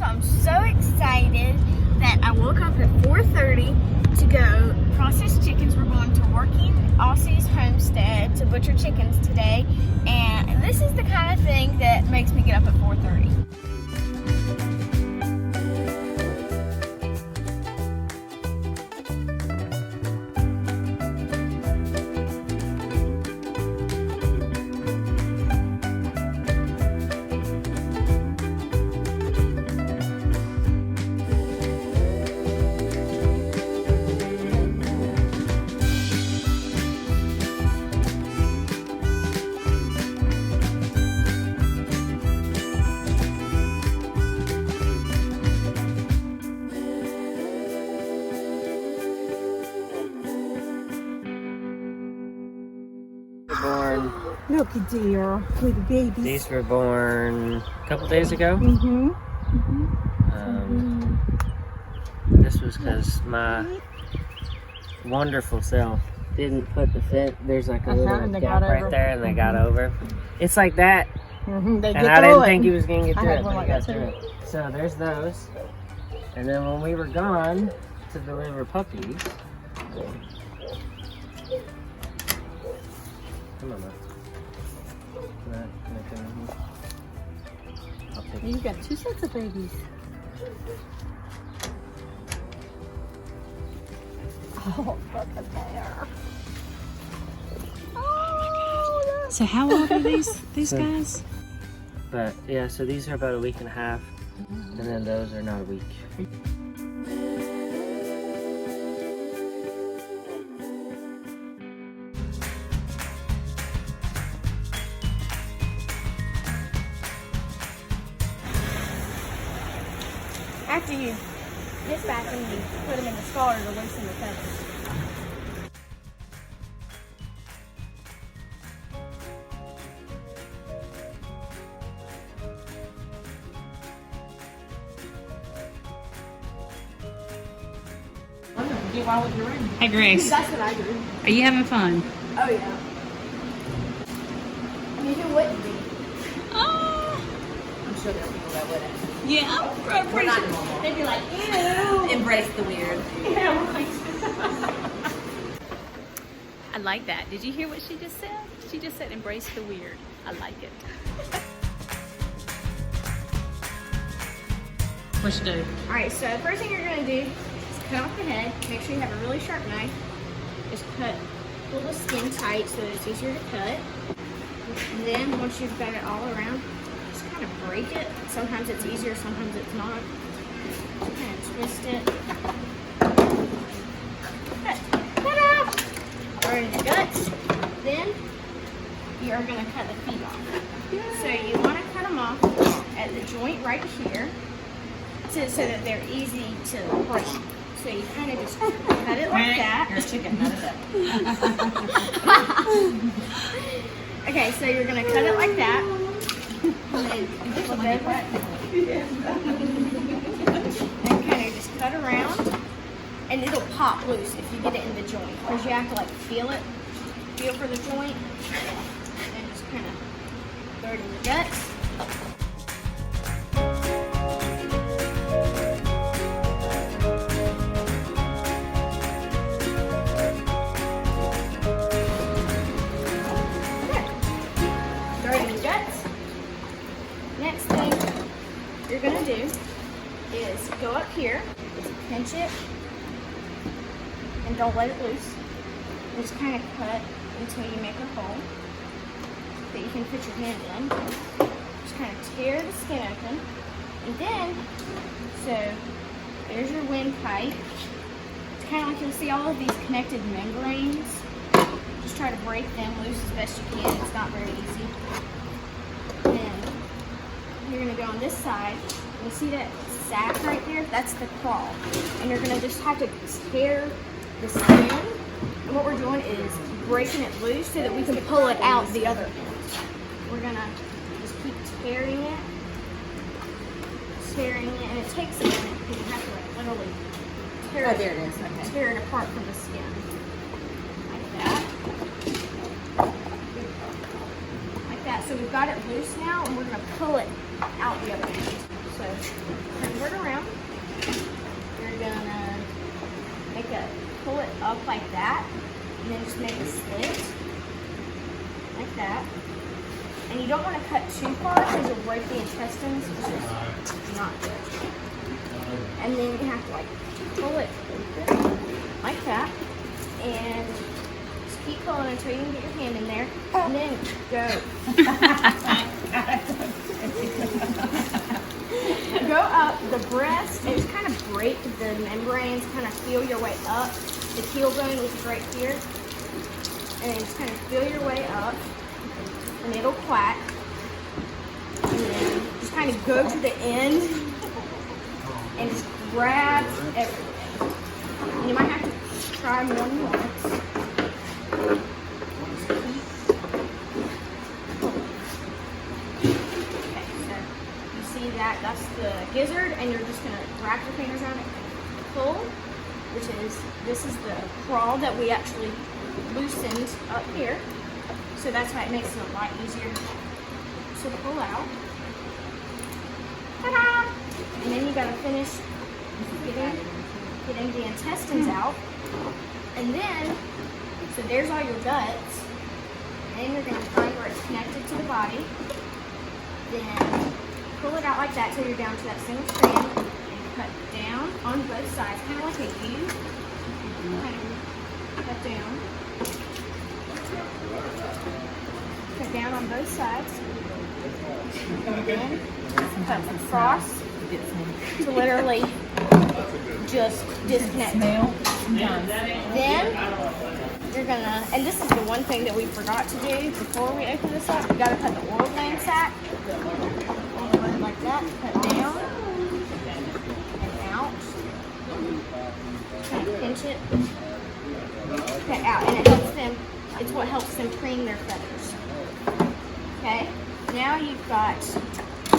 So I'm so excited that I woke up at 4:30 to go process chickens. We're going to Working Aussies Homestead to butcher chickens today. And this is the kind of thing that makes me get up at 4:30. Born. Look at dear, with the babies. These were born a couple days ago. This was because my wonderful self didn't put the fence. There's like a little gap right there, and they got over. It's like that, They and I didn't think he was gonna get through it, but he got through it. So there's those, and then when we were gone to deliver puppies. Come on, You've got two sets of babies. Oh, look at there. Oh, so how old are these guys? But yeah, so these are about a week and a half, and then those are not a week. After you dispatch them, you put them in the starter to loosen the feathers. Hey Grace, That's what I do. are you having fun? Oh yeah. I mean, who wouldn't be? Oh, I'm sure there are people that wouldn't. yeah, I'm We're not normal. They'd be like, ew. Embrace the weird. Yeah, we're like, I like that. Did you hear what she just said? She just said embrace the weird. I like it. What you do? all right, so the first thing you're gonna do is cut off the head. Make sure you have a really sharp knife. Just pull the skin tight so that it's easier to cut. And then once you've got it all around, just kind of break it. Sometimes it's easier, sometimes it's not. Just kind of twist it. Ta-da! Throw it in the guts. Then you are gonna cut the feet off. So you want to cut them off at the joint right here, so that they're easy to break. So you kind of just cut it like that. You're a chicken, not a duck. Okay, so you're gonna cut it like that. And then flip over it. And kind of just cut around. And it'll pop loose if you get it in the joint. Because you have to like feel for the joint. And just kind of throw it in the guts. Next thing you're going to do is go up here, pinch it, and don't let it loose. Just kind of cut until you make a hole that you can put your hand in. Just kind of tear the skin open. And then, so there's your windpipe. It's kind of like you'll see all of these connected membranes. Just try to break them loose as best you can. It's not very easy. You're going to go on this side, and you see that sack right there? That's the claw. And you're going to just have to tear the skin. And what we're doing is breaking it loose so that we can pull it out the other end. We're going to just keep tearing it, and it takes a minute because you have to like literally tear Oh, there it is. Okay. tear it apart from the skin. Like that. Like that. So we've got it loose now, and we're going to pull it out the other end. So turn it it around. You're gonna pull it up like that, and then just make a slit like that. And you don't want to cut too far because you'll break the intestines. It's just not good. And then you have to like pull it open like that, and just keep pulling until you can get your hand in there, and then go. Go up the breast and just kind of break the membranes, kind of feel your way up. The keel bone, which is right here, and then just kind of feel your way up, and it'll quack. And then just kind of go to the end and just grab everything. And you might have to try more than once. That's the gizzard, and you're just gonna wrap your fingers around it and pull, this is the crawl that we actually loosened up here. So that's why it makes it a lot easier to pull out. Ta-da! And then you gotta finish getting the intestines out. And then, so there's all your guts. And then you're gonna find where it's connected to the body. Then pull it out like that till you're down to that single strand, and cut down on both sides, kind of like a U. Kind of cut down. Cut down on both sides. And then cut across to literally just disconnect. Then you're gonna, and this is the one thing that we forgot to do before we open this up, you gotta cut the oil gland sac. Like that, cut down and out. Kind of pinch it, cut out, and it helps them. It's what helps them preen their feathers. Okay, now you've got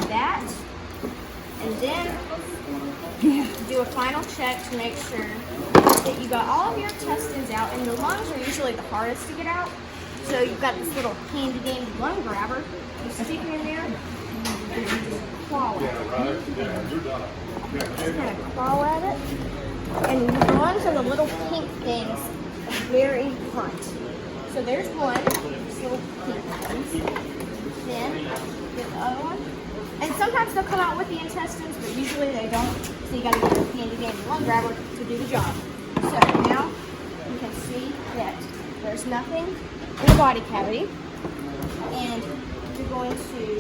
that, and then do a final check to make sure that you got all of your intestines out. And the lungs are usually the hardest to get out, so you've got this little handy-dandy lung grabber. You stick it in there. Claw at it. Just kind of claw at it. And the lungs are the little pink things at the very front. So there's one, just little pink ones. Then get the other one. And sometimes they'll come out with the intestines, but usually they don't. So you gotta get a handy dandy lung grabber to do the job. So now you can see that there's nothing in the body cavity. And you're going to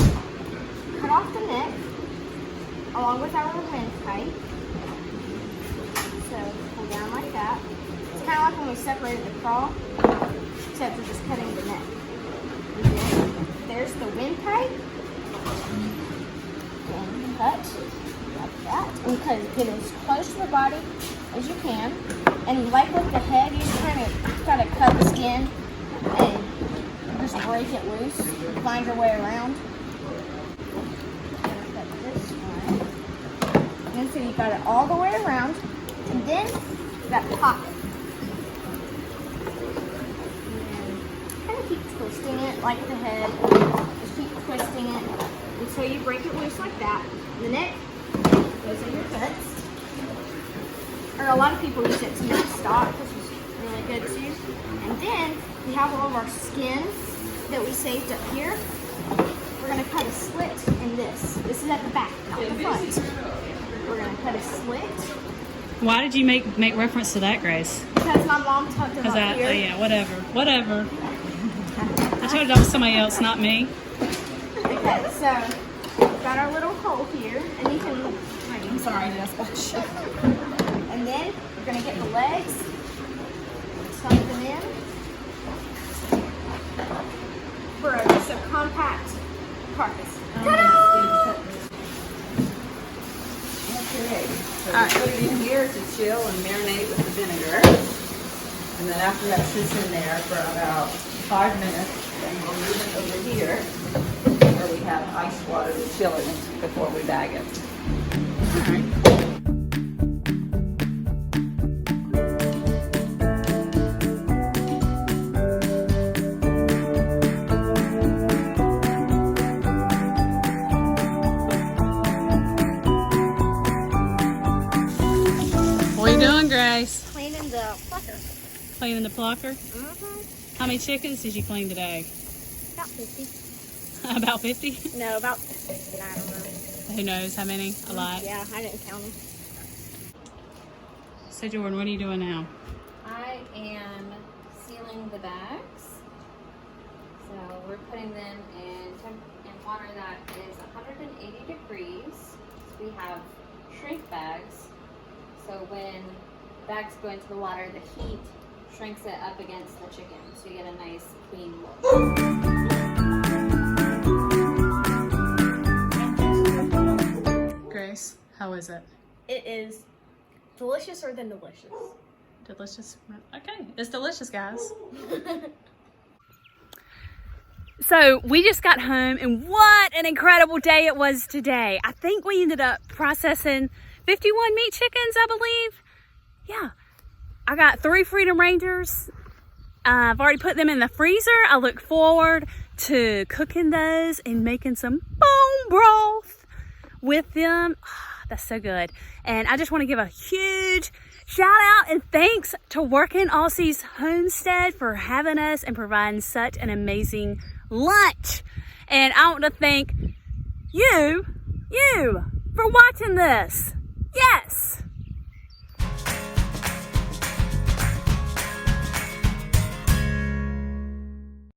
cut off the neck along with our windpipe. So pull down like that. It's kind of like when we separated the crawl, except we're just cutting the neck. And then there's the windpipe. And cut like that. And get as close to the body as you can. And like with the head, you just kind of gotta cut the skin and just break it loose. Find your way around. And so you got it all the way around, and then that pocket. And kind of keep twisting it like the head. Just keep twisting it until you break it loose like that. The neck goes in your guts. Or a lot of people use it to make stock, which is really good too. And then we have all of our skin that we saved up here. We're gonna cut a slit in this. This is at the back, not the front. We're gonna cut a slit. Why did you make reference to that, Grace? Because my mom tucked them up here. Oh yeah, whatever. I told you that was somebody else, not me. Okay, so we've got our little hole here, and you can. I'm sorry, Jessica. And then we're gonna get the legs, tuck them in for just a compact carcass. Ta-da! Okay, so we put it in here to chill and marinate with the vinegar. And then after that sits in there for about 5 minutes, then we'll move it over here where we have ice water to chill it in before we bag it. All right. you doing, Grace? Cleaning the plucker. Cleaning the plucker? Mm-hmm. How many chickens did you clean today? About 50. About 50? No, about 50. I don't know. Who knows how many? A lot. Yeah, I didn't count them. So Jordan, what are you doing now? I am sealing the bags. So we're putting them in water that is 180 degrees. We have shrink bags. So when bags go into the water, the heat shrinks it up against the chicken. So you get a nice clean look. Grace, how is it? It is deliciouser than delicious. Delicious? Okay, it's delicious, guys. So we just got home and what an incredible day it was today. I think we ended up processing 51 meat chickens, I believe. Yeah, I got 3 Freedom Rangers. I've already put them in the freezer. I look forward to cooking those and making some bone broth with them. Oh, that's so good. And I just want to give a huge shout out and thanks to Working Aussies Homestead for having us and providing such an amazing lunch. And I want to thank you for watching this. Yes.